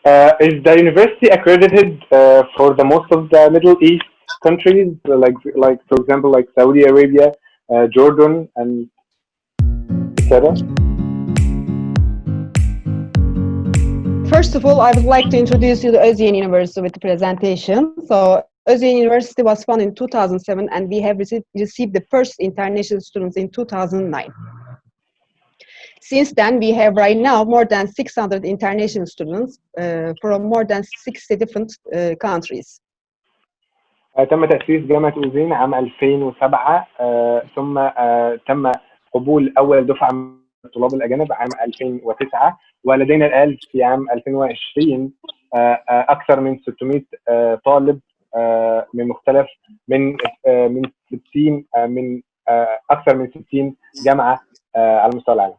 Is the university accredited for the most of the Middle East countries, like for example, like Saudi Arabia, Jordan, and etc.? First of all, I would like to introduce you to Özyeğin University with the presentation. So, Özyeğin University was founded in 2007, and we have received the first international students in 2009. Since then, we have right now more than 600 international students from more than 60 different countries. تم تأسيس جامعة أوزين عام 2007 ثم تم قبول أول دفعة من الطلاب الأجانب عام 2009 ولدينا الآن في عام 2020 أكثر من 600 طالب من مختلف من 60 من أكثر من 60 جامعة على مستوى العالم.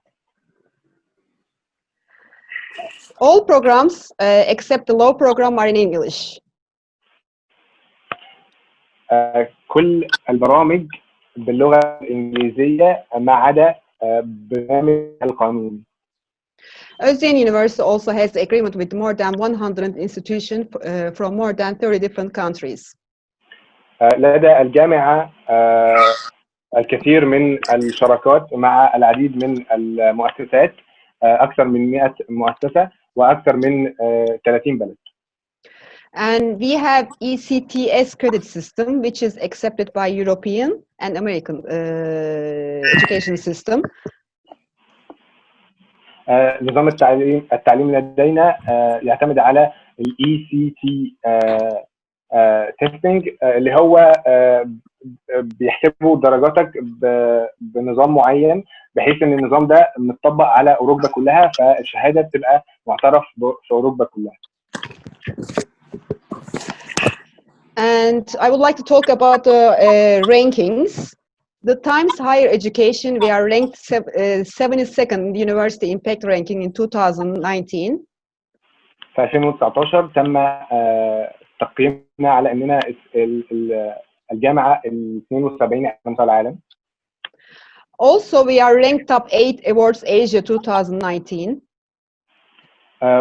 All programs except the law program are in English. كل البرامج باللغة الإنجليزية ما عدا برنامج القانون. Özyeğin University also has agreement with more than 100 institutions from more than 30 different countries. لدى الجامعة الكثير من الشراكات مع العديد من المؤسسات أكثر من 100 مؤسسة وأكثر من 30 بلد. And we have ECTS credit system, which is accepted by European and American education system. نظام التعليم لدينا يعتمد على ال ECT testing اللي هو بيحسبوا درجاتك بنظام معين بحيث ان النظام ده متطبق على اوروبا كلها فالشهاده بتبقى معترف في اوروبا كلها. And I would like to talk about the rankings. The Times Higher Education, we are ranked 72nd University Impact Ranking in 2019. في 2019 تم تقييمنا على اننا الجامعه ال 72 على مستوى العالم. Also, we are ranked top 8 Awards Asia 2019.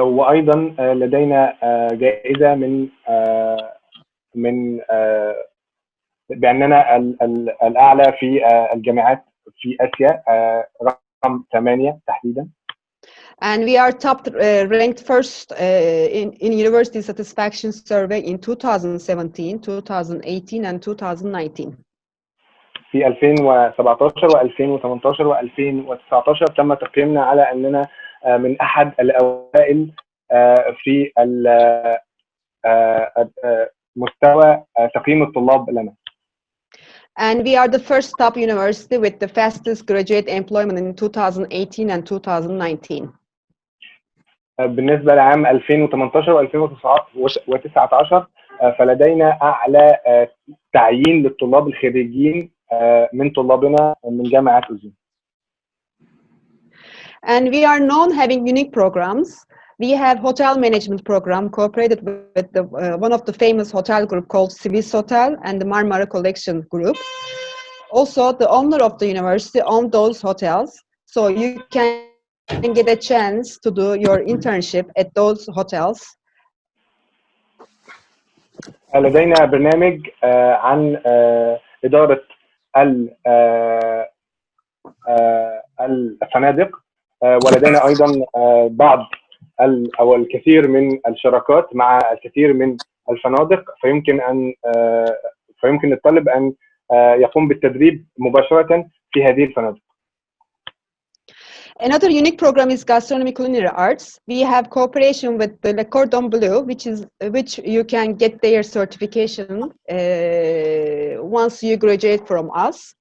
وايضا لدينا جائزه من باننا الاعلى في الجامعات في اسيا رقم 8 تحديدا. And we are top ranked first in University Satisfaction Survey in 2017, 2018 and 2019. في 2017 و2018 و2019 تم تقييمنا على اننا من احد الاوائل في مستوى تقييم الطلاب لنا. And we are the first top university with the fastest graduate employment in 2018 and 2019. بالنسبة لعام 2018 و2019 فلدينا أعلى تعيين للطلاب الخريجين من طلابنا من جامعة أوزيغين. And we are known having unique programs. We have hotel management program cooperated with one of the famous hotel group called Swiss Hotel and the Marmara Collection Group. Also, the owner of the university owns those hotels, so you can get a chance to do your internship at those hotels. لدينا برنامج عن إدارة الفنادق ولدينا أيضا بعض أو الكثير من الشراكات مع الكثير من الفنادق فيمكن للطالب أن يقوم بالتدريب مباشرة في هذه الفنادق. Another unique program is gastronomy culinary arts. We have cooperation with the Cordon Bleu, which you can get their certification once you graduate from us.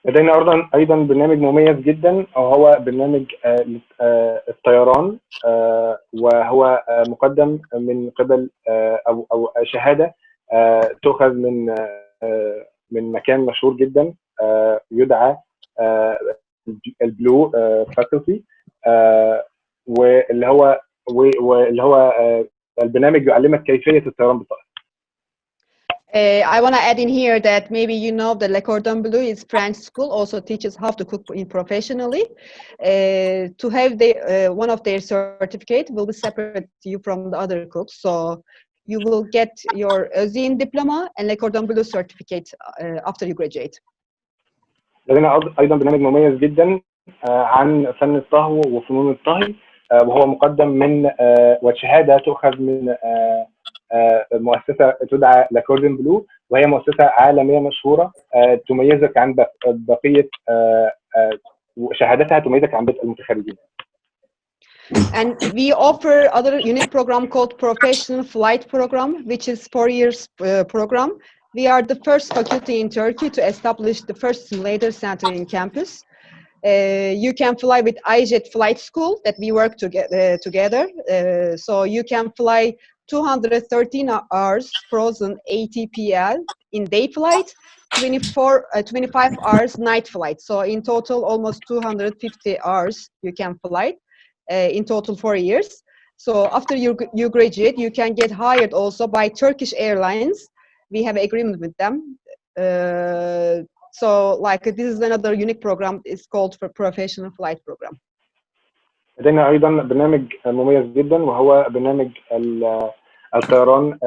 لدينا أيضا برنامج مميز جدا وهو برنامج الطيران وهو مقدم من قبل أو شهادة تؤخذ من مكان مشهور جدا يدعى البلو فاكولتي واللي هو البرنامج يعلمك كيفية الطيران بالطائرة. I want to add in here that maybe you know the Le Cordon Bleu is French school, also teaches how to cook in professionally. To have one of their certificate will be separate you from the other cooks. So you will get your Özyeğin diploma and Le Cordon Bleu certificate after you graduate. لدينا ايضا برنامج مميز جدا عن فن الطهو وفنون الطهي، وهو مقدم من وشهاده تؤخذ من مؤسسه تدعى لا كوردن بلو، وهي مؤسسه عالميه مشهوره تميزك عن بقيه شهادتها تميزك عن بقيه المتخرجين. And we offer other unit program called Professional Flight Program, which is 4 years program. We are the first faculty in Turkey to establish the first simulator center in campus. You can fly with iJet Flight School that we work together. So you can fly 213 hours frozen ATPL in day flight, 25 hours night flight. So in total, almost 250 hours you can fly in total 4 years. So after you graduate, you can get hired also by Turkish Airlines. We have an agreement with them. So like this is another unique program. It's called for Professional Flight Program. لدينا ايضا برنامج مميز جدا وهو برنامج الطيران.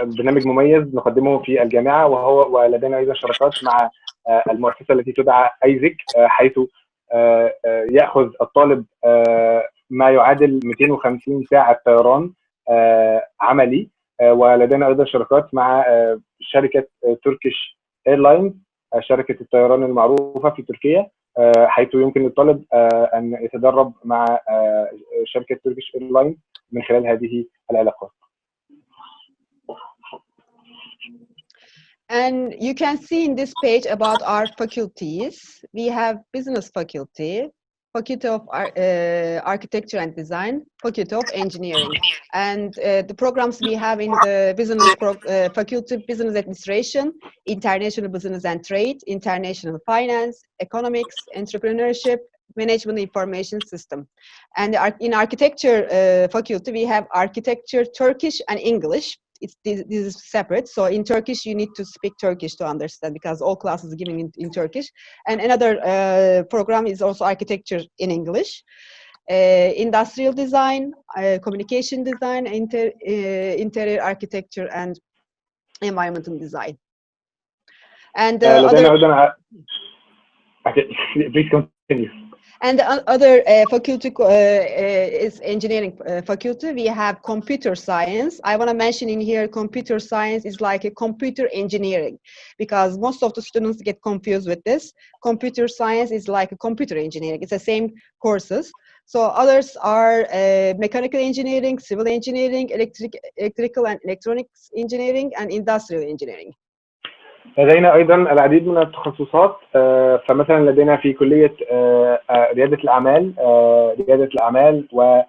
برنامج مميز نقدمه في الجامعه، ولدينا ايضا شراكات مع المؤسسه التي تدعى ايزك، حيث ياخذ الطالب ما يعادل 250 ساعه طيران عملي. ولدينا ايضا شراكات مع شركه تركيش ايرلاينز، شركه الطيران المعروفه في تركيا، حيث يمكن للطالب ان يتدرب مع شركه تركيش ايرلاينز من خلال هذه العلاقات. And you can see in this page about our faculties. We have business faculty, faculty of architecture and design, faculty of engineering. And the programs we have in the business faculty, business administration, international business and trade, international finance, economics, entrepreneurship, management information system. And in architecture faculty, we have architecture, Turkish and English. This is separate. So in Turkish, you need to speak Turkish to understand because all classes are given in Turkish. And another program is also architecture in English. Industrial design, communication design, interior architecture, and environmental design. And please continue. And the other faculty is engineering faculty. We have computer science. I want to mention in here, computer science is like a computer engineering, because most of the students get confused with this. Computer science is like a computer engineering. It's the same courses. So others are mechanical engineering, civil engineering, electrical and electronics engineering, and industrial engineering. لدينا ايضا العديد من التخصصات. فمثلا لدينا في كليه رياده الاعمال و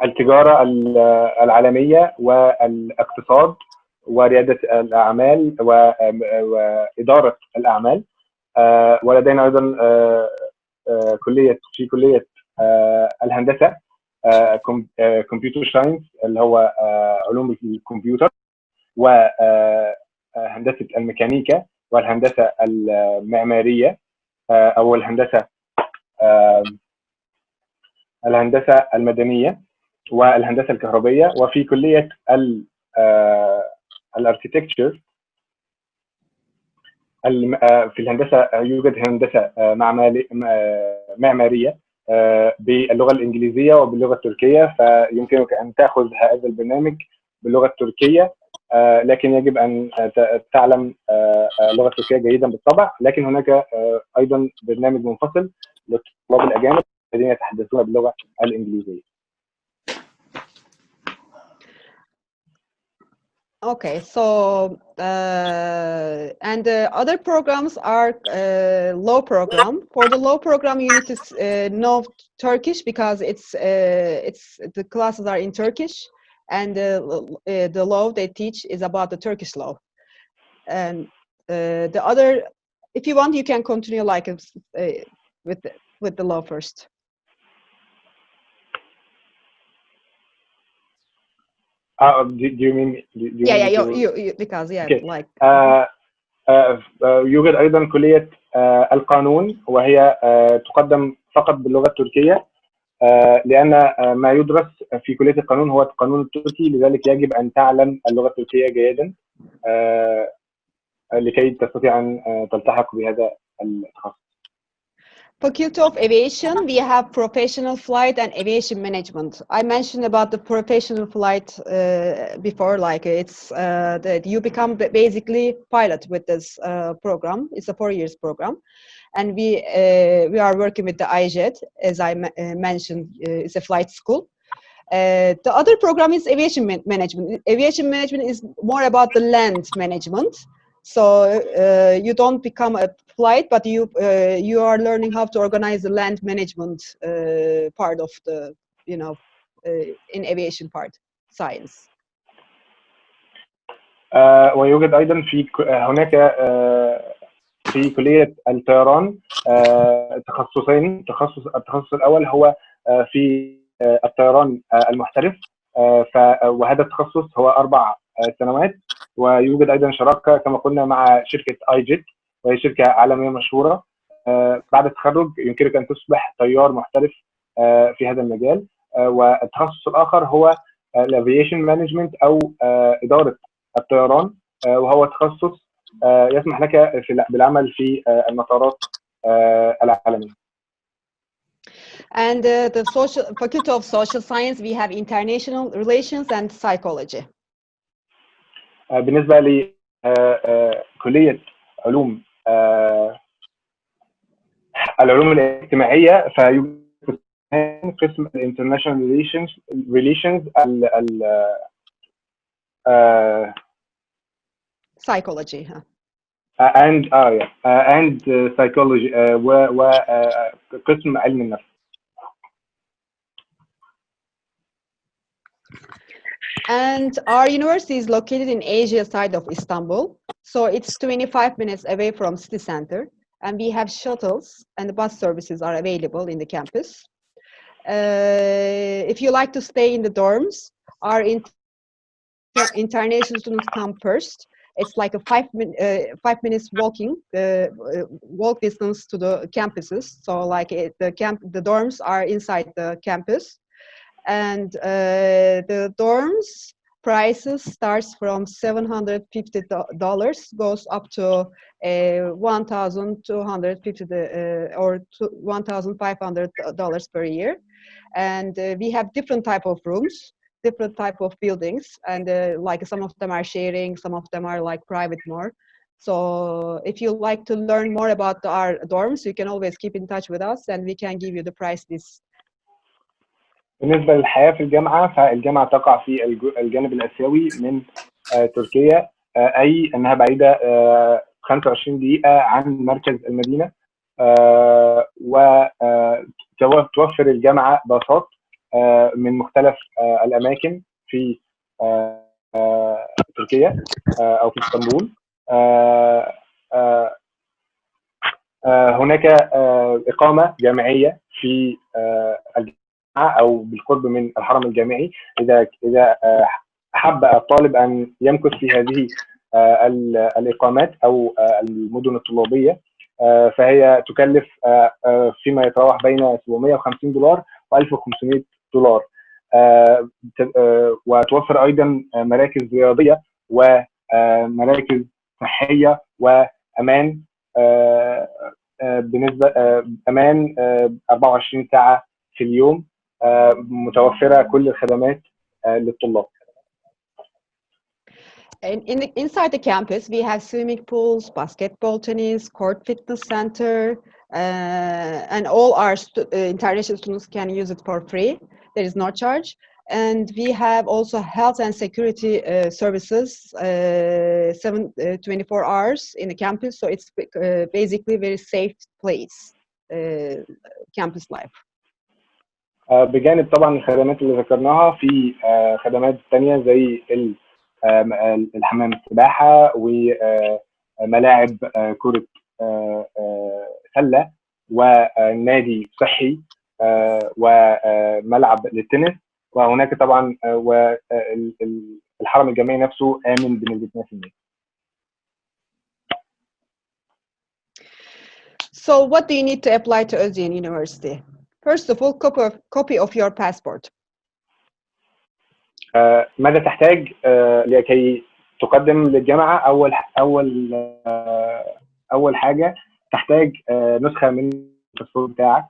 التجاره العالميه والاقتصاد ورياده الاعمال واداره الاعمال. ولدينا ايضا كليه الهندسه، كمبيوتر ساينس اللي هو علوم الكمبيوتر، وهندسه الميكانيكا والهندسه المعماريه او الهندسه المدنيه والهندسه الكهربيه. وفي كليه الاركيتكتشر في الهندسه يوجد هندسه معماريه باللغه الانجليزيه وباللغه التركيه، فيمكنك ان تاخذ هذا البرنامج باللغه التركيه، لكن يجب ان تعلم اللغه التركيه جيدا بالطبع. لكن هناك ايضا برنامج منفصل للطلاب الاجانب الذين يتحدثون باللغه الانجليزيه. Okay, so and the other programs are law program. For the law program, you need to know Turkish because it's the classes are in Turkish, and the law they teach is about the Turkish law. And the other, if you want, you can continue like with the law first. Do you mean you because okay. like يوجد أيضا كلية القانون، وهي تقدم فقط باللغة التركية، لأن ما يدرس في كلية القانون هو القانون التركي، لذلك يجب أن تعلم اللغة التركية جيدا لكي تستطيع أن تلتحق بهذا التخصص. Faculty of Aviation, we have professional flight and aviation management. I mentioned about the professional flight before, like it's that you become basically pilot with this program. It's a 4 years program, and we are working with the IJET, as I mentioned. It's a flight school. The other program is aviation management. Aviation management is more about the land management. So you don't become a flight, but you are learning how to organize the land management part of the, in aviation part, science. ويوجد أيضا هناك في كلية الطيران تخصصين. التخصص الأول هو في الطيران المحترف، وهذا التخصص هو 4 سنوات، ويوجد أيضا شراكة كما قلنا مع شركة IJET، وهي شركة عالمية مشهورة. بعد التخرج يمكنك أن تصبح طيار محترف في هذا المجال. والتخصص الآخر هو الافيشن مانجمنت أو إدارة الطيران، وهو تخصص يسمح لك بالعمل في المطارات العالمية. And the Faculty of Social Science, we have international relations and psychology. بالنسبة لكلية علوم العلوم الاجتماعية، فيوجد قسم international relations psychology and psychology وقسم علم النفس. And our university is located in Asia side of Istanbul, so it's 25 minutes away from city center, and we have shuttles and bus services are available in the campus. If you like to stay in the dorms, our international students come first. It's like a 5 minutes walk distance to the campuses. So like the dorms are inside the campus. And the dorms prices starts from $750, goes up to $1,250 or $1,500 per year. And we have different type of rooms, different type of buildings, and like some of them are sharing, some of them are like private more. So if you like to learn more about our dorms, you can always keep in touch with us and we can give you the price list. بالنسبة للحياة في الجامعة، فالجامعة تقع في الجانب الآسيوي من تركيا، أي أنها بعيدة 25 دقيقة عن مركز المدينة، وتوفر الجامعة باصات من مختلف الأماكن في تركيا أو في اسطنبول. هناك إقامة جامعية في الجامعة أو بالقرب من الحرم الجامعي. إذا حب الطالب أن يمكث في هذه الإقامات أو المدن الطلابية، فهي تكلف فيما يتراوح بين $750 و$1500، وتوفر أيضا مراكز رياضية ومراكز صحية وأمان، بالنسبة أمان 24 ساعة في اليوم، متوفرة كل الخدمات للطلاب. Inside the campus, we have swimming pools, basketball, tennis, court, fitness center, and all our international students can use it for free. There is no charge. And we have also health and security services 24 hours in the campus. So it's basically a very safe place, campus life. بجانب طبعا الخدمات اللي ذكرناها، في خدمات تانية زي الحمام السباحة وملاعب كرة سلة ونادي صحي وملعب للتنس وهناك طبعا والحرم الجامعي نفسه آمن بنسبة 100%. So what do you need to apply to Özyeğin University? First of all, copy of your passport. ماذا تحتاج لكي تقدم للجامعة؟ أول حاجة تحتاج نسخة من الباسبور بتاعك.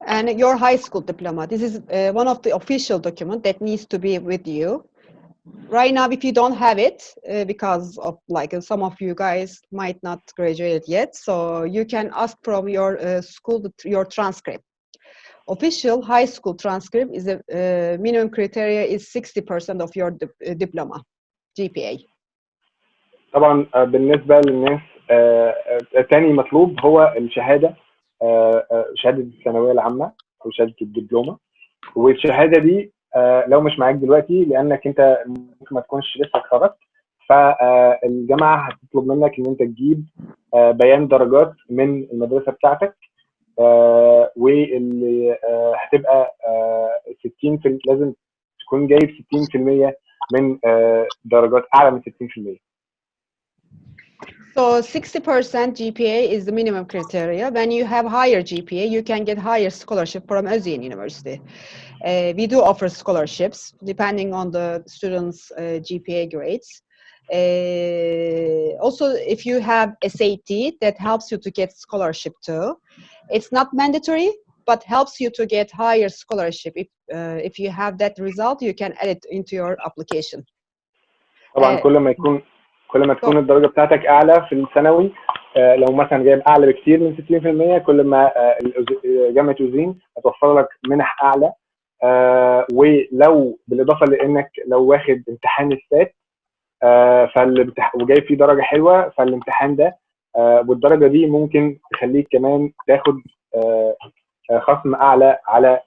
And your high school diploma. This is one of the official documents that needs to be with you. Right now, if you don't have it, because of like some of you guys might not graduate yet, so you can ask from your school your transcript. Official high school transcript is a minimum criteria is 60% of your diploma, GPA. طبعا بالنسبة للناس تاني مطلوب هو الشهادة، شهادة الثانوية العامة أو شهادة الدبلومة. والشهادة دي لو مش معاك دلوقتي لأنك أنت ممكن ما تكونش لسه اتخرجت، فالجامعة هتطلب منك إن أنت تجيب بيان درجات من المدرسة بتاعتك، واللي هتبقى 60 لازم تكون جايب 60% من درجات أعلى من 60%. So 60% GPA is the minimum criteria. When you have higher GPA, you can get higher scholarship from Özyeğin University. We do offer scholarships depending on the students' GPA grades. Also, if you have SAT, that helps you to get scholarship too. It's not mandatory, but helps you to get higher scholarship. If you have that result, you can add it into your application. طبعا كل ما تكون الدرجة بتاعتك أعلى في الثانوي، لو مثلا جايب أعلى بكتير من 60%، كل ما جامعة أوزين هتوفر لك منح أعلى. ولو بالإضافة لأنك لو واخد امتحان السات وجايب فيه درجة حلوة، فالامتحان ده والدرجة دي ممكن تخليك كمان تاخد خصم أعلى على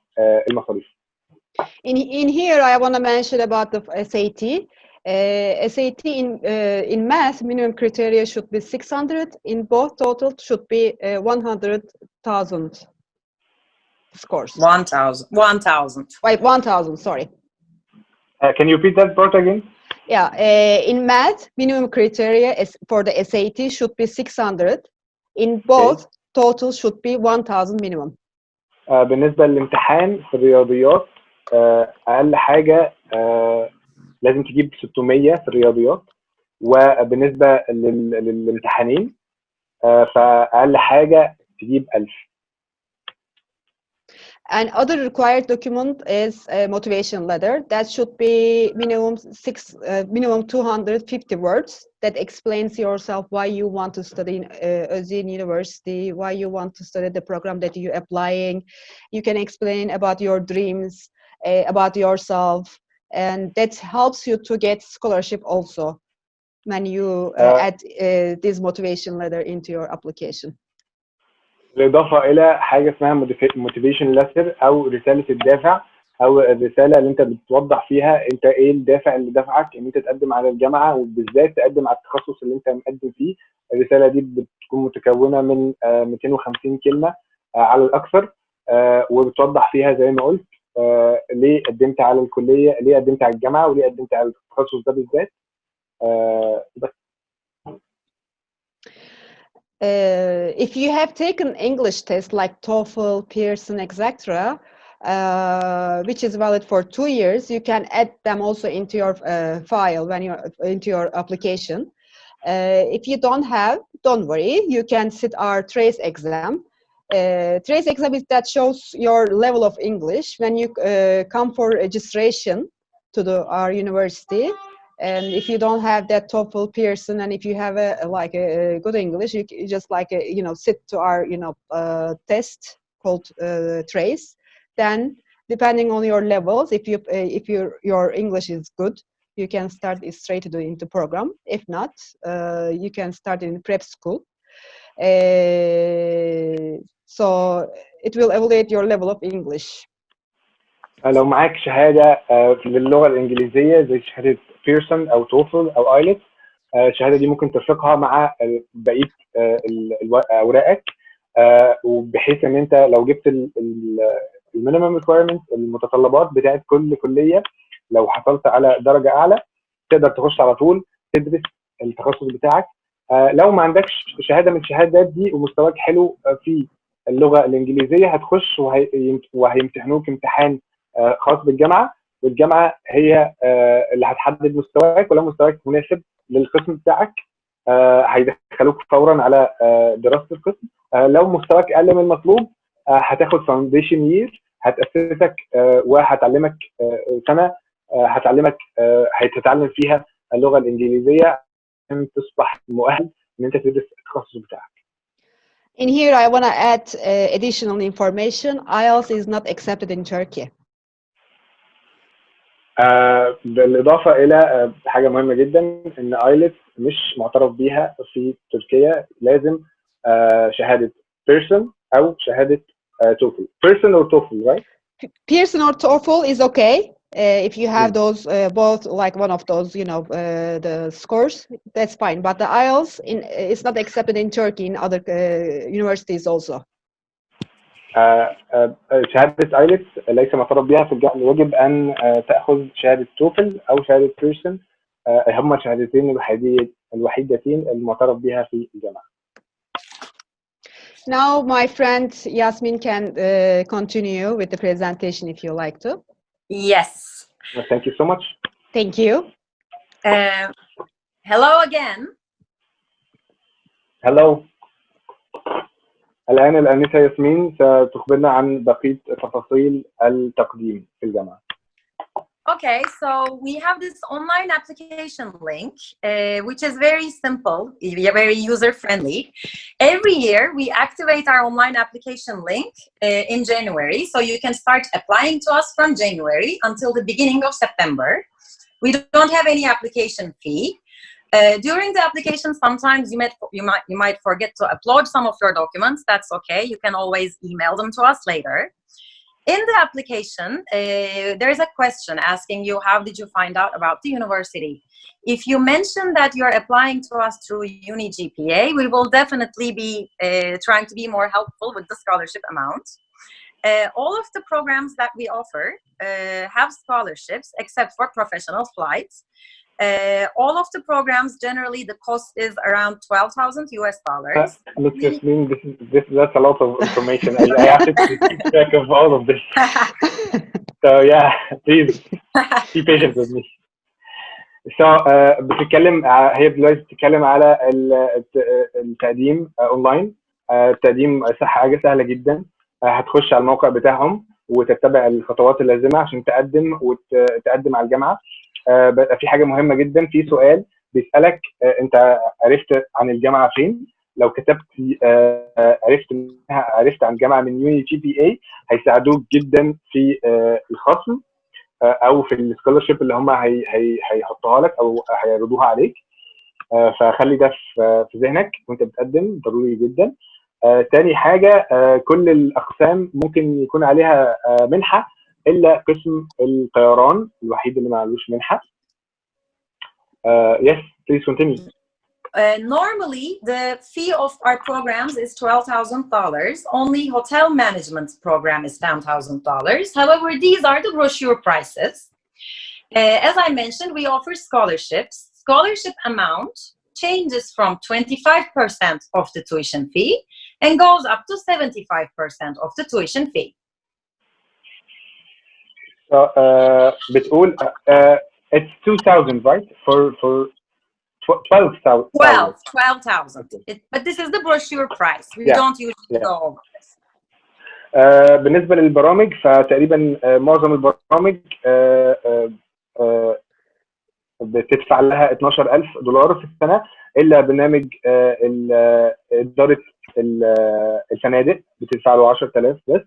المصاريف. In here, I want to mention about the SAT. SAT in math, minimum criteria should be 600. In both total should be 100,000 scores. 1,000. Wait, 1,000. Sorry. Can you repeat that part again? Yeah. In math, minimum criteria is for the SAT should be 600. In both total should be 1,000 minimum. بالنسبة للامتحان في الرياضيات، أقل حاجة لازم تجيب 600 في الرياضيات، وبالنسبة للامتحانين فأقل حاجة تجيب 1000. And other required document is a motivation letter that should be minimum 250 words that explains yourself why you want to study in Özyeğin University, why you want to study the program that you're applying. You can explain about your dreams, about yourself, and that helps you to get scholarship also when you add this motivation letter into your application. بالإضافة إلى حاجة اسمها motivation letter أو رسالة الدافع، أو الرسالة اللي أنت بتوضح فيها أنت إيه الدافع اللي دفعك إن أنت تقدم على الجامعة، وبالذات تقدم على التخصص اللي أنت مقدم فيه. الرسالة دي بتكون متكونة من 250 كلمة على الأكثر، وبتوضح فيها زي ما قلت ليه قدمت على الكلية، ليه قدمت على الجامعة، وليه قدمت على التخصص ده بالذات. بس. If you have taken English test like TOEFL, Pearson, etc., which is valid for 2 years, you can add them also into your file when you're into your application. If you don't have, don't worry, you can sit our TRACE exam. TRACE exam is that shows your level of English when you come for registration to our university. And if you don't have that TOEFL, Pearson, and if you have a good English, you just sit to our test called TRACE. Then, depending on your levels, if your English is good, you can start straight into program. If not, you can start in prep school. So it will evaluate your level of English. لو معاك شهادة للغة الإنجليزية زي شهادة بيرسون أو توفل أو آيلتس، الشهادة دي ممكن ترفقها مع بقية أوراقك، وبحيث إن أنت لو جبت المينيمم ريكويرمنت، المتطلبات بتاعت كل كليه. لو حصلت على درجه اعلى تقدر تخش على طول تدرس التخصص بتاعك. لو ما عندكش شهاده من الشهادات دي ومستواك حلو في اللغه الانجليزيه هتخش وهيمتحنوك امتحان خاص بالجامعه، والجامعه هي اللي هتحدد مستواك، ولو مستواك مناسب للقسم بتاعك هيدخلوك فورا على دراسه القسم. لو مستواك اقل من المطلوب هتاخد فاونديشن يير هتاسسك وهتعلمك سنه هتعلمك هتتعلم فيها اللغه الانجليزيه عشان تصبح مؤهل ان انت تدرس التخصص بتاعك. In here, I want to add additional information. IELTS is not accepted in Turkey. بالإضافة إلى حاجة مهمة جدا إن IELTS مش معترف بيها في تركيا، لازم شهادة Pearson أو شهادة TOEFL. Pearson or TOEFL, right? Pearson or TOEFL is okay. If you have those both, like one of those, the scores, that's fine. But the IELTS is not accepted in Turkey in other universities also. شهادة ايلتس ليس معترف بها في الجامعة، يجب أن تأخذ شهادة توفل أو شهادة بيرسون. هما الشهادتين الوحيدتين المعترف بها في الجامعة. Now my friend Yasmin can continue with the presentation if you like to. Yes. Thank you so much. Thank you. Hello again. Hello. الآن الآنسة ياسمين ستخبرنا عن بقية تفاصيل التقديم في الجامعة. Okay, so we have this online application link, which is very simple, very user-friendly. Every year, we activate our online application link in January, so you can start applying to us from January until the beginning of September. We don't have any application fee. During the application, sometimes you might forget to upload some of your documents. That's okay. You can always email them to us later. In the application, there is a question asking you, how did you find out about the university? If you mention that you're applying to us through Uni GPA, we will definitely be trying to be more helpful with the scholarship amount. All of the programs that we offer have scholarships except for professional flights. All of the programs, generally, the cost is around $12,000 US. Look, Yasmin, that's a lot of information. I have to keep track of all of this. So yeah, please be patient with me. So هي دلوقتي بتتكلم على التقديم اونلاين. التقديم حاجه سهله جدا. هتخش على الموقع بتاعهم وتتبع الخطوات اللازمه عشان تقدم على الجامعه. بقى في حاجه مهمه جدا، في سؤال بيسالك انت عرفت عن الجامعه فين. لو كتبت عرفت عن الجامعه من يوني جي بي اي هيساعدوك جدا في الخصم او في السكولرشيب اللي هم هيحطوها لك او هيعرضوها عليك. فخلي ده في ذهنك وانت بتقدم، ضروري جدا. تاني حاجه، كل الاقسام ممكن يكون عليها منحه الا قسم الطيران الوحيد اللي ما عليهوش منحه. Yes, please continue. Normally, the fee of our programs is $12,000. Only hotel management program is $10,000. However, these are the brochure prices. As I mentioned, we offer scholarships. Scholarship amount changes from 25% of the tuition fee and goes up to 75% of the tuition fee. So, بتقول it's 2,000, right? For 12,000. 12,000. But this is the brochure price. We don't usually go over this. بالنسبة للبرامج فتقريبا معظم البرامج بتدفع لها $12,000 في السنة، إلا برنامج إدارة الفنادق بتدفع له 10,000 بس.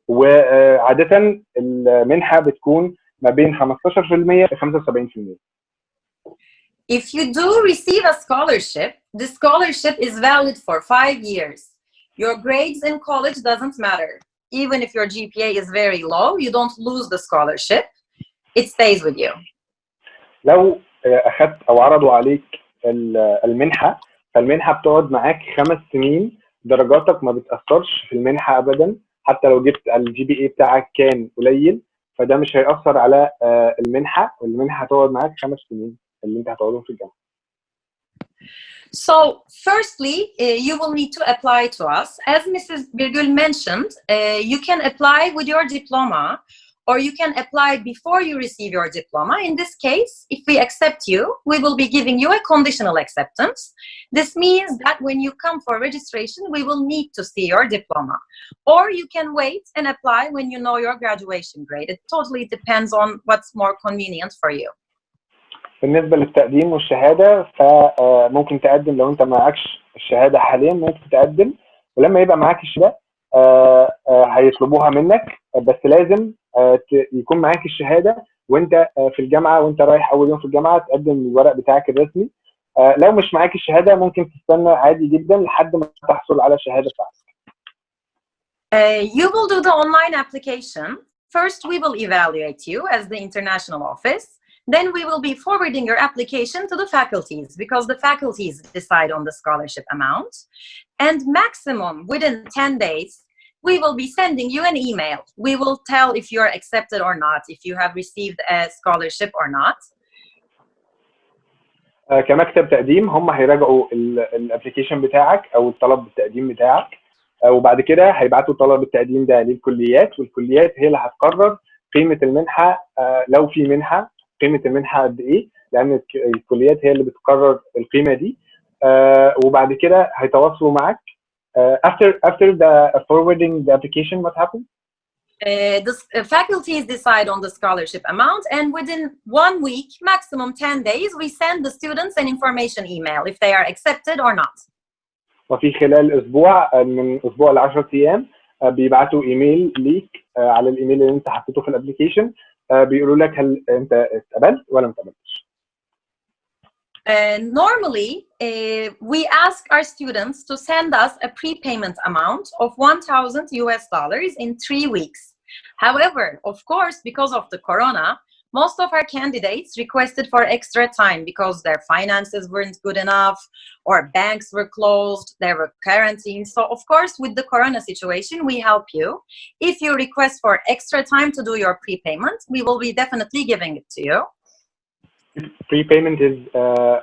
وعادة المنحة بتكون ما بين 15% ل 75%. If you do receive a scholarship, the scholarship is valid for 5 years. Your grades in college doesn't matter. Even if your GPA is very low, you don't lose the scholarship. It stays with you. لو أخذت أو عرضوا عليك المنحة، فالمنحة بتقعد معاك 5 سنين. درجاتك ما بتأثرش في المنحة أبدا. حتى لو جبت الجي بي اي بتاعك كان قليل، فده مش هيأثر على المنحه، والمنحه هتقعد معاك 5 سنين اللي انت هتقعدهم في الجامعه. So, firstly, you will need to apply to us. As Mrs. Birgül mentioned, you can apply with your diploma, or you can apply before you receive your diploma. In this case, if we accept you, we will be giving you a conditional acceptance. This means that when you come for registration, we will need to see your diploma. Or you can wait and apply when you know your graduation grade. It totally depends on what's more convenient for you. بالنسبه للتقديم والشهاده، فممكن تقدم لو انت معكش الشهاده حاليا، ممكن تقدم، ولما يبقى معاك الشهاده هيطلبوها منك، بس لازم يكون معاك الشهاده وانت في الجامعه، وانت رايح اول يوم في الجامعه تقدم الورق بتاعك الرسمي. لو مش معاك الشهاده ممكن تستنى عادي جدا لحد ما تحصل على الشهاده بتاعتك. You will do the online application. First, we will evaluate you as the international office. Then we will be forwarding your application to the faculties, because the faculties decide on the scholarship amount. And maximum within 10 days, we will be sending you an email. We will tell if you're accepted or not, if you have received a scholarship or not. كمكتب تقديم هم هيراجعوا الابلكيشن بتاعك او الطلب التقديم بتاعك، وبعد كده هيبعتوا طلب التقديم ده للكليات، والكليات هي اللي هتقرر قيمه المنحه، لو في منحه قيمه المنحه قد ايه، لان الكليات هي اللي بتقرر القيمه دي. وبعد كده هيتواصلوا معاك. After the forwarding the application, what happens? The faculties decide on the scholarship amount, and within 1 week, maximum 10 days, we send the students an information email if they are accepted or not. وفي خلال اسبوع، من اسبوع ل 10 ايام، بيبعتوا ايميل ليك على الايميل اللي انت حطيته في الابلكيشن، بيقولوا لك هل انت اتقبلت ولا ما اتقبلتش. Normally, we ask our students to send us a prepayment amount of $1,000 in 3 weeks. However, of course, because of the corona, most of our candidates requested for extra time because their finances weren't good enough, or banks were closed, there were quarantines. So, of course, with the corona situation, we help you. If you request for extra time to do your prepayment, we will be definitely giving it to you. Prepayment is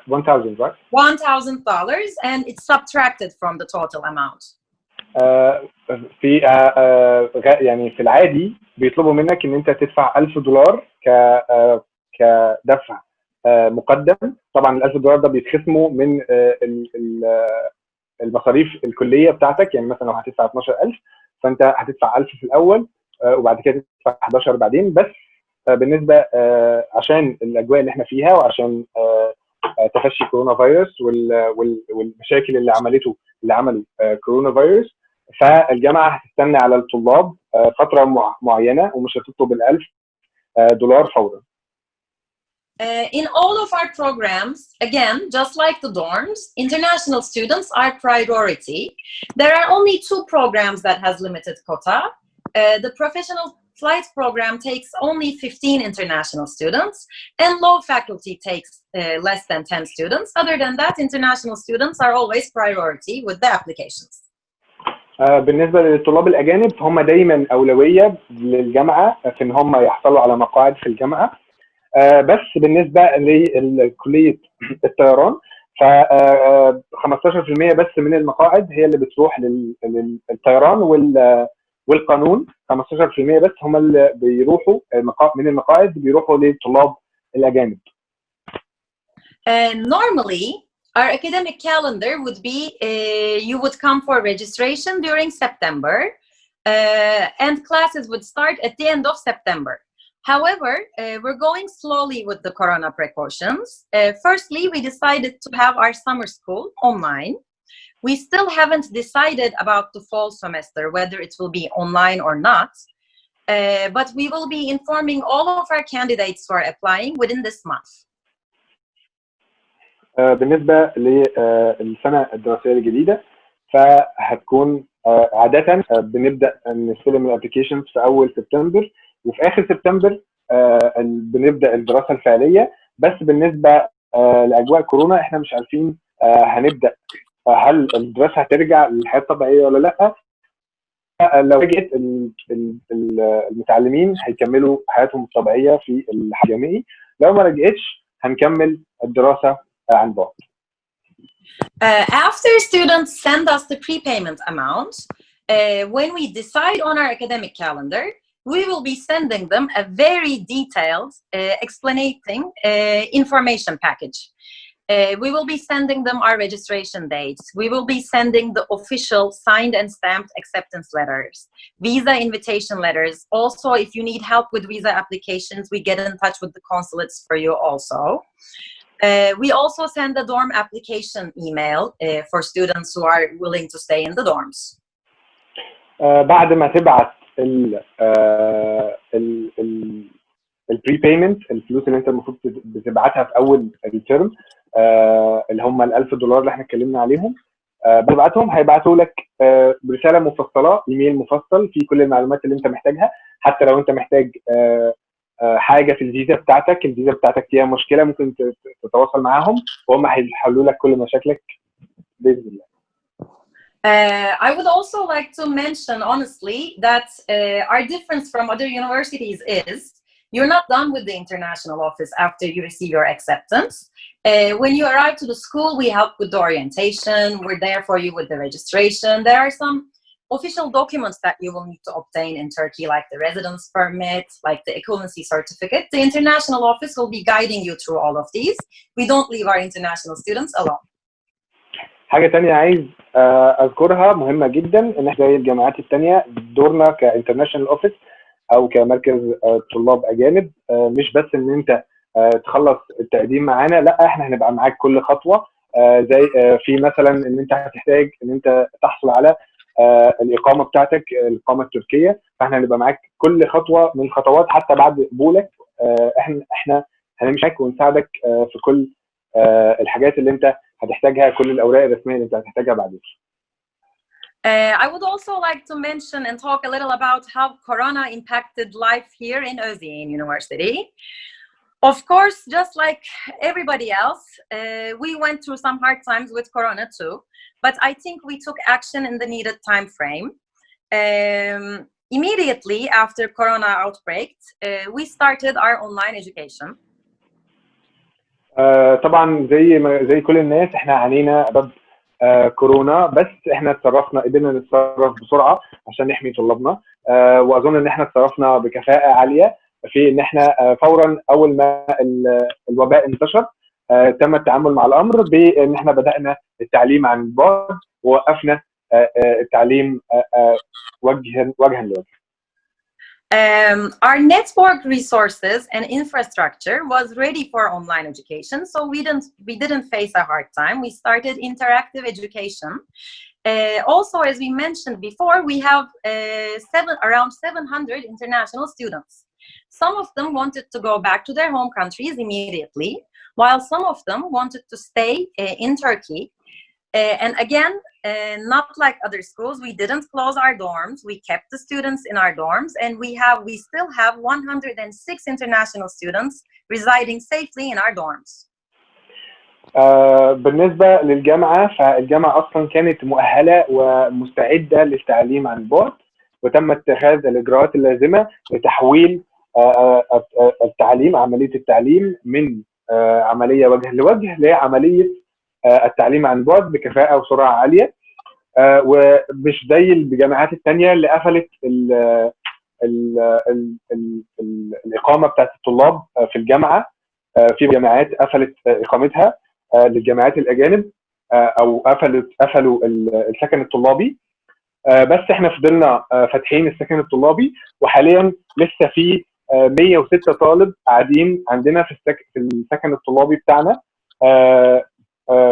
$1,000, right? $1,000, and it's subtracted from the total amount. في يعني في العادي بيطلبوا منك ان انت تدفع $1000 كدفع مقدم. طبعا $1000 ده بيتخصموا من المصاريف الكليه بتاعتك، يعني مثلا لو هتدفع 12000 فانت هتدفع 1000 في الاول، وبعد كده تدفع 11 بعدين. بس بالنسبه عشان الاجواء اللي احنا فيها، وعشان تفشي كورونا فيروس والمشاكل اللي عملوا كورونا فيروس، فالجامعه هتستنى على الطلاب فتره معينه ومش هتطلب $1000 فورا. In all of our programs, again, just like the dorms, international students are priority. There are only 2 programs that has limited quota. The professional flight program takes only 15 international students, and law faculty takes less than 10 students. Other than that, international students are always priority with the applications. بالنسبه للطلاب الاجانب هم دايما اولويه للجامعه في ان هم يحصلوا على مقاعد في الجامعه. بس بالنسبه لكليه الطيران، ف 15% بس من المقاعد هي اللي بتروح للطيران والقانون. 15% بس هم اللي بيروحوا من المقاعد بيروحوا للطلاب الاجانب. Normally, our academic calendar would be you would come for registration during September, and classes would start at the end of September. However, we're going slowly with the corona precautions. Firstly, we decided to have our summer school online. We still haven't decided about the fall semester, whether it will be online or not, but we will be informing all of our candidates who are applying within this month. بالنسبة للسنة الدراسية الجديدة، فهتكون عادة بنبدأ نستلم الابلكيشنز في أول سبتمبر، وفي آخر سبتمبر بنبدأ الدراسة الفعلية. بس بالنسبة لأجواء كورونا احنا مش عارفين هنبدأ هل الدراسة هترجع للحياة الطبيعية ولا لأ. لو رجعت المتعلمين هيكملوا حياتهم الطبيعيه في الجامعي، لو ما رجعتش هنكمل الدراسه عن بعد. After students send us the prepayment amount, when we decide on our academic calendar, we will be sending them a very detailed explaining information package. We will be sending them our registration dates. We will be sending the official signed and stamped acceptance letters, visa invitation letters. Also, if you need help with visa applications, we get in touch with the consulates for you also. We also send a dorm application email for students who are willing to stay in the dorms. بعد ما تبعت البري بيمنت، الفلوس اللي انت المفروض بتبعتها في اول الترم، اللي هم $1000 اللي احنا اتكلمنا عليهم، بتبعتهم هيبعتوا لك برساله مفصله، ايميل مفصل فيه كل المعلومات اللي انت محتاجها. حتى لو انت محتاج حاجه في الفيزا بتاعتك فيها مشكله، ممكن تتواصل معاهم وهم هيحلوا لك كل مشاكلك باذن الله. I would also like to mention honestly that our difference from other universities is you're not done with the international office after you receive your acceptance. When you arrive to the school, we help with the orientation. We're there for you with the registration. There are some official documents that you will need to obtain in Turkey, like the residence permit, like the equivalency certificate. The international office will be guiding you through all of these. We don't leave our international students alone. حاجة تانية عايز أذكرها مهمة جدا، إن إحنا زي الجامعات التانية دورنا كإنترناشونال أوفيس أو كمركز طلاب أجانب مش بس إن أنت تخلص التقديم معانا، لا إحنا هنبقى معاك كل خطوة. زي في مثلا إن أنت هتحتاج إن أنت تحصل على الإقامة بتاعتك، الإقامة التركية، فإحنا هنبقى معاك كل خطوة من الخطوات حتى بعد قبولك. إحنا هنمشي معاك ونساعدك في كل الحاجات اللي أنت هتحتاجها، كل الأوراق الرسمية اللي أنت هتحتاجها بعدين. I would also like to mention and talk a little about how Corona impacted life here in Özyeğin University. Of course, just like everybody else, we went through some hard times with Corona too, but I think we took action in the needed time frame. Immediately after Corona outbreak, we started our online education. طبعا زي كل الناس احنا عانينا بسبب كورونا، بس احنا قدرنا نتصرف بسرعه عشان نحمي طلابنا، واظن ان احنا اتصرفنا بكفاءه عاليه في ان احنا فورا اول ما الوباء انتشر تم التعامل مع الامر بان احنا بدانا التعليم عن بعد ووقفنا التعليم وجها لوجه. Our network resources and infrastructure was ready for online education, so we didn't face a hard time. We started interactive education. Also, as we mentioned before, we have around 700 international students. Some of them wanted to go back to their home countries immediately, while some of them wanted to stay in Turkey. And again, not like other schools, we didn't close our dorms. We kept the students in our dorms, and we still have 106 international students residing safely in our dorms. بالنسبة للجامعة، فالجامعة أصلا كانت مؤهلة ومستعدة للتعليم عن بعد، وتم اتخاذ الإجراءات اللازمة لتحويل التعليم، عملية التعليم من عملية وجه لوجه لعملية التعليم عن بعد بكفاءة وسرعة عالية. ومش زي الجامعات التانية اللي قفلت الإقامة بتاعت الطلاب في الجامعة. في جامعات قفلت إقامتها للجامعات الأجانب أو قفلوا السكن الطلابي، بس احنا فضلنا فاتحين السكن الطلابي، وحاليا لسه في 106 طالب قاعدين عندنا في السكن الطلابي بتاعنا.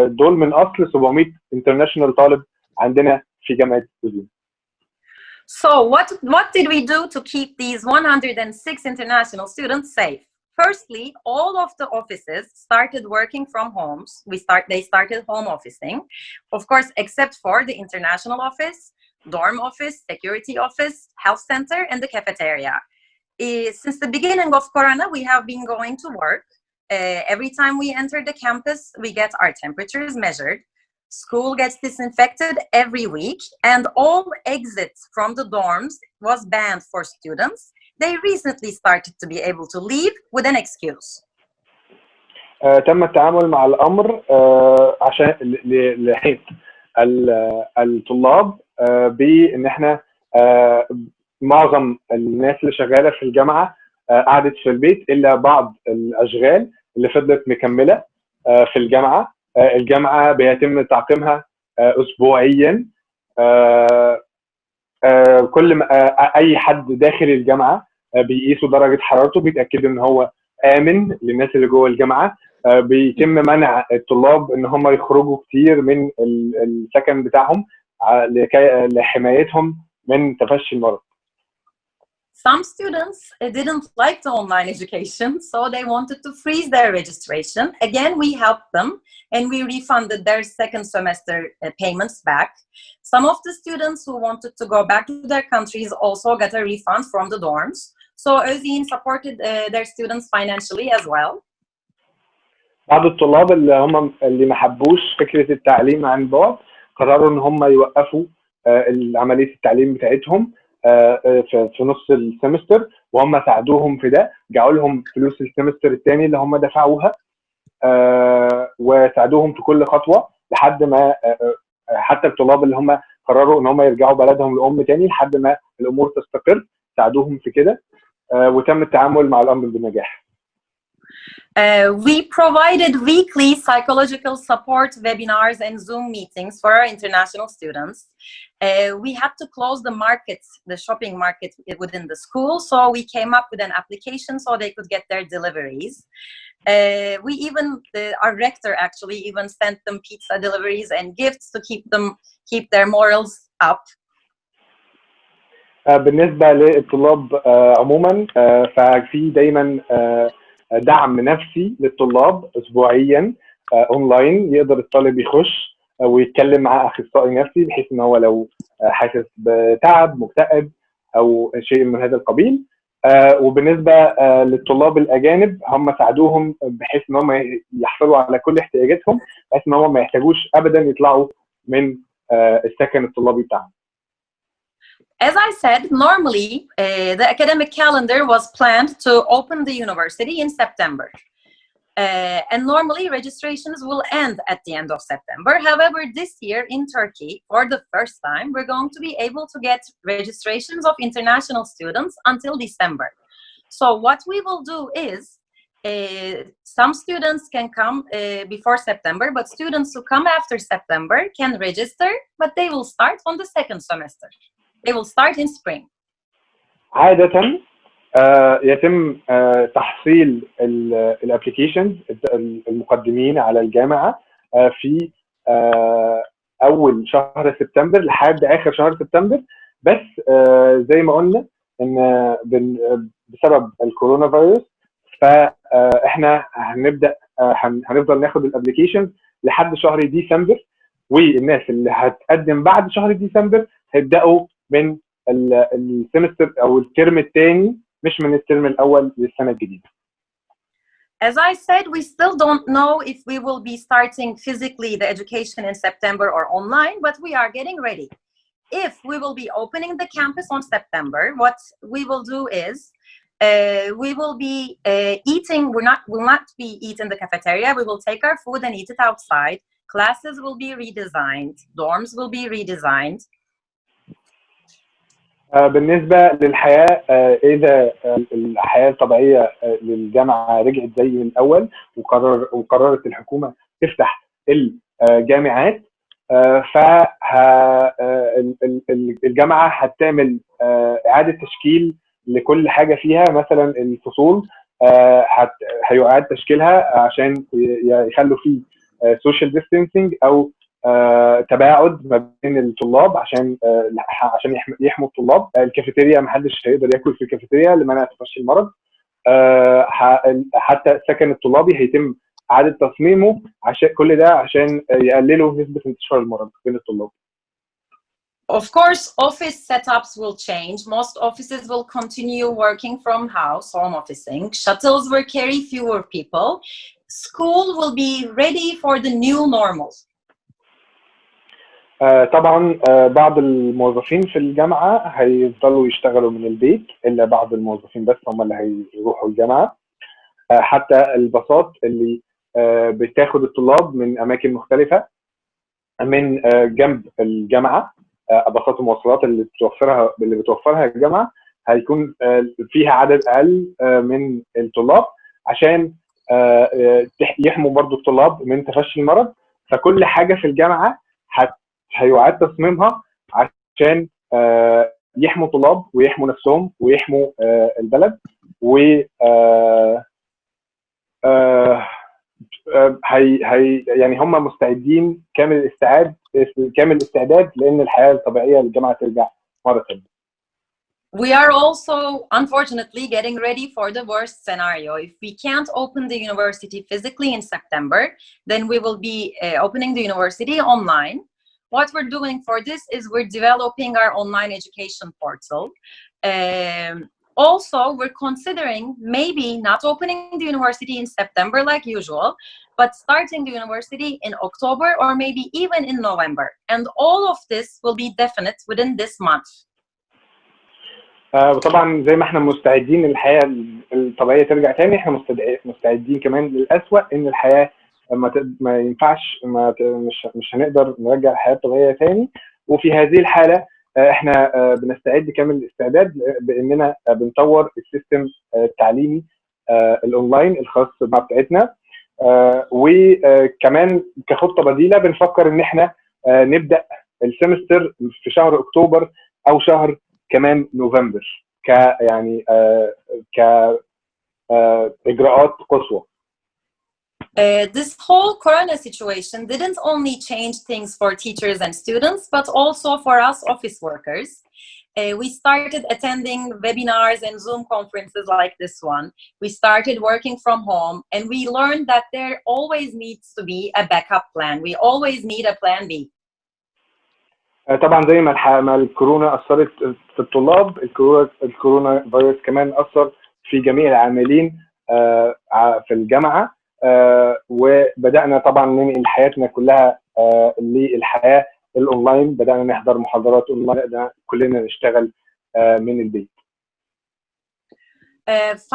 دول من اصل 700 international طالب عندنا في جامعة أوزيين. So what did we do to keep these 106 international students safe? Firstly, all of the offices started working from homes. They started home officing, of course, except for the international office, dorm office, security office, health center, and the cafeteria. Since the beginning of Corona, we have been going to work. Every time we enter the campus, we get our temperatures measured. School gets disinfected every week, and all exits from the dorms was banned for students. They recently started to be able to leave with an excuse. تم التعامل مع الأمر عشان لحين الطلاب بأن احنا معظم الناس اللي شغالة في الجامعة قعدت في البيت إلا بعض الأشغال اللي فضلت مكملة في الجامعة. الجامعة بيتم تعقيمها أسبوعيا. كل ما أي حد داخل الجامعة بيقيسوا درجة حرارته، بيتأكدوا إن هو آمن للناس اللي جوه الجامعة. بيتم منع الطلاب إن هم يخرجوا كتير من السكن بتاعهم لحمايتهم من تفشي المرض. Some students didn't like the online education, so they wanted to freeze their registration. Again, we helped them and we refunded their second semester payments back. Some of the students who wanted to go back to their countries also got a refund from the dorms. So Özyeğin supported their students financially as well. بعض الطلاب اللي ما حبوش فكرة التعليم عن بعد قرروا ان هم يوقفوا عملية التعليم بتاعتهم في نص السمستر، وهم ساعدوهم في ده، جعوا لهم فلوس السمستر الثاني اللي هم دفعوها وساعدوهم في كل خطوة لحد ما حتى الطلاب اللي هم قرروا ان هم يرجعوا بلدهم الأم تاني لحد ما الأمور تستقر ساعدوهم في كده، وتم التعامل مع الأمر بنجاح. We provided weekly psychological support webinars and Zoom meetings for our international students. We had to close the markets, the shopping market within the school, so we came up with an application so they could get their deliveries. Our rector actually even sent them pizza deliveries and gifts to keep their morals up. بالنسبة للطلاب عموما ففي دايما دعم نفسي للطلاب اسبوعيا اونلاين، يقدر الطالب يخش ويتكلم مع اخصائي نفسي بحيث ان هو لو حاسس بتعب مكتئب او شيء من هذا القبيل. وبالنسبه للطلاب الاجانب هم ساعدوهم بحيث ان هم يحصلوا على كل احتياجاتهم بحيث ان هم ما يحتاجوش ابدا يطلعوا من السكن الطلابي بتاعهم. As I said, normally the academic calendar was planned to open the university in September. And normally registrations will end at the end of September. However, this year in Turkey, for the first time, we're going to be able to get registrations of international students until December. So what we will do is some students can come before September, but students who come after September can register, but they will start on the second semester. They will start in spring. عادة يتم تحصيل الابليكيشنز المقدمين على الجامعة في أول شهر سبتمبر لحد آخر شهر سبتمبر، بس زي ما قلنا إن بسبب الكورونا فيروس فإحنا هنفضل ناخد الابليكيشنز لحد شهر ديسمبر، والناس اللي هتقدم بعد شهر ديسمبر هيبدأوا من السمستر او الترم الثاني مش من الترم الاول للسنه الجديده. As I said, we still don't know if we will be starting physically the education in September or online, but we are getting ready. If we will be opening the campus on September, what we will do is we will be eating. Will not be eating in the cafeteria. We will take our food and eat it outside. Classes will be redesigned. Dorms will be redesigned. بالنسبة للحياة، إذا الحياة الطبيعية للجامعة رجعت زي الأول وقررت الحكومة تفتح الجامعات، فالجامعة هتعمل إعادة تشكيل لكل حاجة فيها. مثلا الفصول هيعاد تشكيلها عشان يخلوا فيه social distancing أو تباعد ما بين الطلاب عشان يحموا الطلاب. الكافيتيريا محدش هيقدر ياكل في الكافيتيريا لمنع تفشي المرض. حتى السكن الطلابي هيتم اعاده تصميمه عشان كل ده عشان يقللوا نسبه انتشار المرض بين الطلاب. Of course, office setups will change. Most offices will continue working from home officing. Shuttles will carry fewer people. School will be ready for the new normal. طبعا بعض الموظفين في الجامعة هيفضلوا يشتغلوا من البيت، إلا بعض الموظفين بس هم اللي هيروحوا الجامعة. حتى الباصات اللي بتاخد الطلاب من أماكن مختلفة من جنب الجامعة، باصات المواصلات اللي بتوفرها الجامعة، هيكون فيها عدد أقل من الطلاب عشان يحموا برضو الطلاب من تفشي المرض. فكل حاجة في الجامعة هيعاد تصميمها عشان يحموا الطلاب ويحموا نفسهم ويحموا البلد. و هي يعني هم مستعدين كامل الاستعداد لان الحياه الطبيعيه للجامعه ترجع مره ثانيه. We are also unfortunately getting ready for the worst scenario. If we can't open the university physically in September, then we will be opening the university online. What we're doing for this is we're developing our online education portal. Also, we're considering maybe not opening the university in September like usual, but starting the university in October or maybe even in November. And all of this will be definite within this month. وطبعا زي ما احنا مستعدين للحياه الطبيعيه ترجع تاني، احنا مستعدين كمان للأسوأ، ان الحياه ما ينفعش مش هنقدر نرجع الحياه الطبيعيه تاني. وفي هذه الحاله احنا بنستعد كامل الاستعداد باننا بنطور السيستم التعليمي الاونلاين الخاص بتاعتنا. وكمان كخطه بديله بنفكر ان احنا نبدا السمستر في شهر اكتوبر او شهر كمان نوفمبر يعني كاجراءات قصوى. This whole Corona situation didn't only change things for teachers and students, but also for us office workers. We started attending webinars and Zoom conferences like this one. We started working from home, and we learned that there always needs to be a backup plan. We always need a plan B. طبعا زي ما الكورونا اثرت في الطلاب، الكورونا فيروس كمان اثر في جميع العاملين في الجامعه. وبدانا طبعا ننقل حياتنا كلها للحياه الاونلاين، بدانا نحضر محاضرات اونلاين، بدانا كلنا نشتغل من البيت.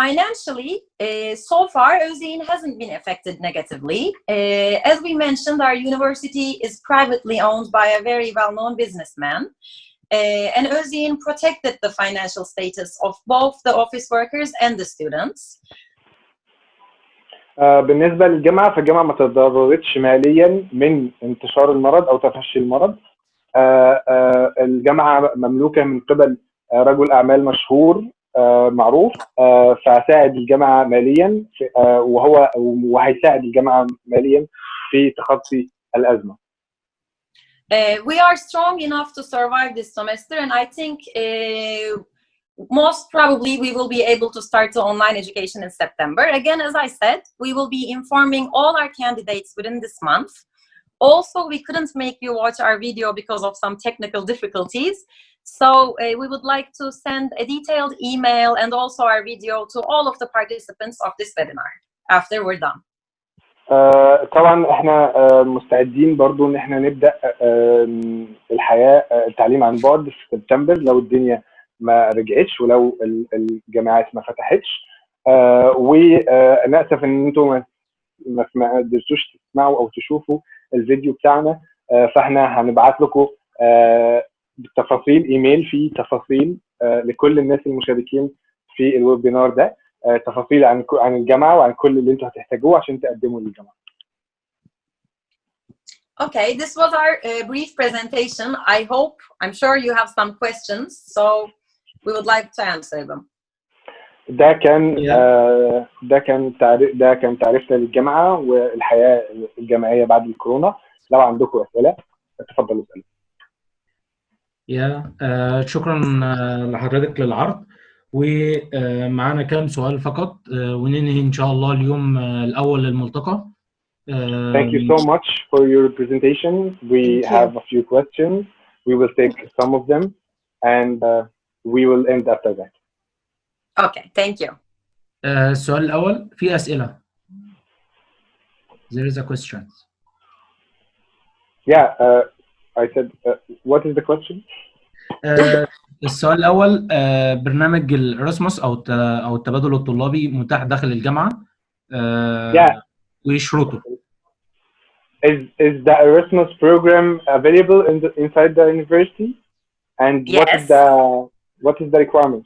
Financially, so far, Özyeğin hasn't been affected negatively. As we mentioned, our university is privately owned by a very well-known businessman. And Özyeğin protected the financial status of both the office workers and the students. بالنسبة للجامعة، فالجامعة ما تضررتش ماليا من انتشار المرض أو تفشي المرض. الجامعة مملوكة من قبل رجل أعمال مشهور معروف، فساعد الجامعة ماليا وهيساعد الجامعة ماليا في تخطي الأزمة. We are strong enough to survive this semester, and I think most probably we will be able to start the online education in September. Again, as I said, we will be informing all our candidates within this month. Also, we couldn't make you watch our video because of some technical difficulties. So we would like to send a detailed email and also our video to all of the participants of this webinar after we're done. طبعا احنا مستعدين برضو ان احنا نبدا التعليم عن بعد في سبتمبر لو الدنيا ما رجعتش ولو الجامعات ما فتحتش. وانا اسف ان انتم ما قدرتوش تسمعوا او تشوفوا الفيديو بتاعنا، فاحنا هنبعت لكم بالتفاصيل ايميل فيه تفاصيل لكل الناس المشاركين في الويبينار ده، تفاصيل عن الجامعه وعن كل اللي انتم هتحتاجوه عشان تقدموا للجامعه. Okay, this was our brief presentation. I'm sure you have some questions, so we would like to answer them. ده كان تعريفنا للجامعه والحياه الجامعيه بعد الكورونا. لو عندكم اسئله تفضلوا اسالوا. شكرا لحضرتك للعرض، ومعانا كام سؤال فقط وننهي ان شاء الله اليوم الاول للملتقى. Thank you so much for your presentation. We have a few questions. We will take some of them and we will end after that. Okay, thank you. السؤال الأول، في أسئلة. There is a question. Yeah, I said, what is the question? السؤال الأول، برنامج الإراسموس أو التبادل الطلابي متاح داخل الجامعة Yeah. وشروطه. Is the Erasmus program available inside the university? And Yes. what is the requirement?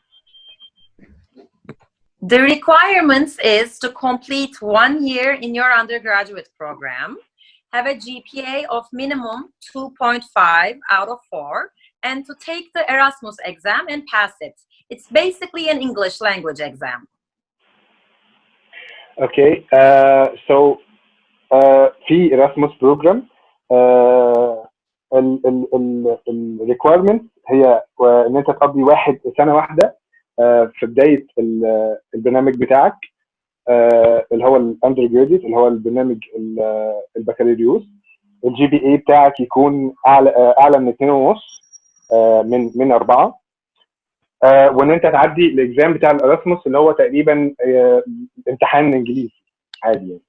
The requirements is to complete 1 year in your undergraduate program, have a GPA of minimum 2.5 out of 4, and to take the Erasmus exam and pass it. It's basically an English language exam. Okay, so في Erasmus program ال requirement هي ان انت تقضي سنة واحدة في بداية البرنامج بتاعك اللي هو الاندرجراديوت اللي هو البرنامج البكالوريوس. الجي بي اي بتاعك يكون اعلى من 2.5 من 4 وان انت تعدي الاكزام بتاع الاراسموس اللي هو تقريبا امتحان انجليزي عادي يعني.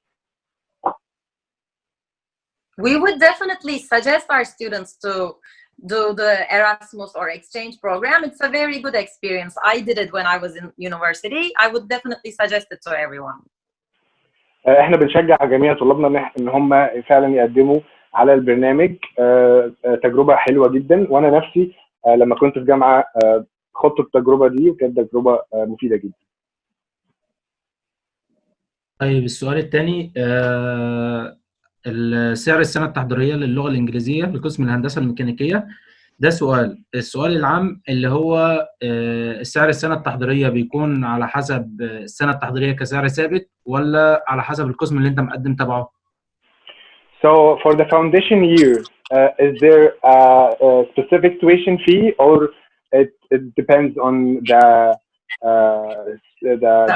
We would definitely suggest our students to do the Erasmus or exchange program. It's a very good experience. I did it when I was in university. I would definitely suggest it to everyone. احنا بنشجع جميع طلابنا ان هم فعلا يقدموا على البرنامج. تجربه حلوه جدا، وانا نفسي لما كنت في جامعه خدت التجربه دي وكانت تجربه مفيده جدا. طيب السؤال الثاني، سعر السنة التحضيرية للغة الإنجليزية لقسم الهندسة الميكانيكية. ده السؤال العام اللي هو السعر السنة التحضيرية بيكون على حسب السنة التحضيرية كسعر ثابت ولا على حسب القسم اللي أنت مقدم تبعه؟ So for the foundation year, is there a specific tuition fee or it depends on the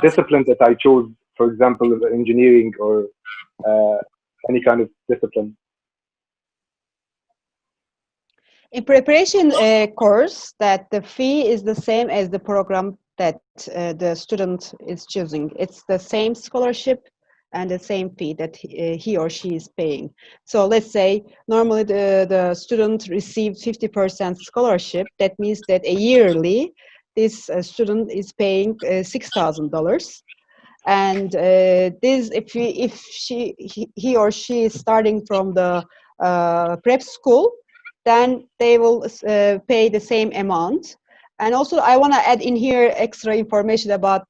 discipline that I chose, for example, engineering or any kind of discipline? In preparation course, that the fee is the same as the program that the student is choosing. It's the same scholarship and the same fee that he or she is paying. So let's say normally the student received 50% scholarship. That means that a yearly this student is paying $6,000. And this, if he or she is starting from the prep school, then they will pay the same amount. And also, I want to add in here extra information about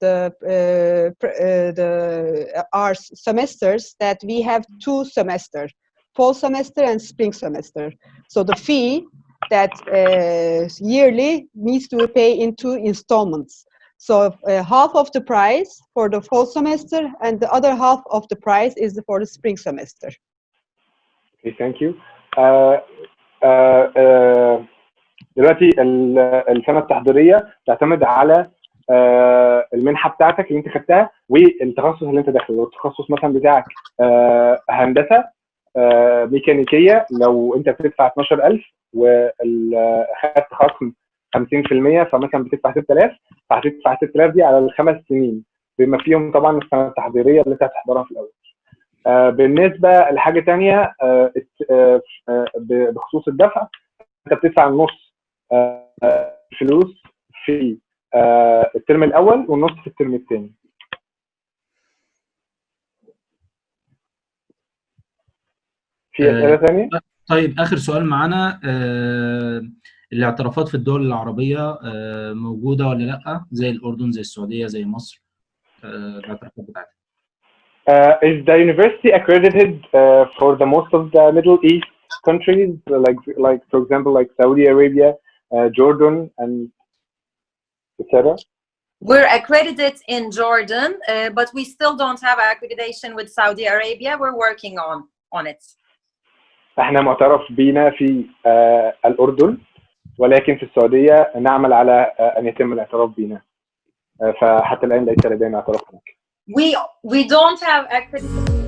our semesters, that we have 2 semesters, fall semester and spring semester. So the fee that yearly needs to be paid in 2 installments. So half of the price for the fall semester and the other half of the price is for the spring semester. Okay, thank you. دلوقتي السنه التحضيريه تعتمد على المنحه بتاعتك اللي انت خدتها والتخصص اللي انت داخله. لو التخصص مثلا بتاعك هندسه ميكانيكيه، لو انت بتدفع 12,000 وخدت خصم 50% فمثلا بتدفع 6,000، فهتدفع 6,000 دي على ال5 سنين بما فيهم طبعا السنه التحضيريه اللي انت هتحضرها في الاول. بالنسبه لحاجه ثانيه بخصوص الدفع، انت بتدفع النص فلوس في الترم الاول والنص في الترم الثاني. في اسئله ثانيه؟ طيب اخر سؤال معانا، الاعترافات في الدول العربيه موجوده ولا لا، زي الاردن زي السعوديه زي مصر، الاعترافات بتاعتها؟ Is the university accredited for the most of the Middle East countries, like for example, like Saudi Arabia, Jordan, and etc.? We're accredited in Jordan, but we still don't have accreditation with Saudi Arabia. We're working on it. احنا معترف بينا في الأردن، ولكن في السعودية نعمل على أن يتم الاعتراف بينا. فحتى الآن ليس لدينا اعتراف هناك. We don't have accreditation.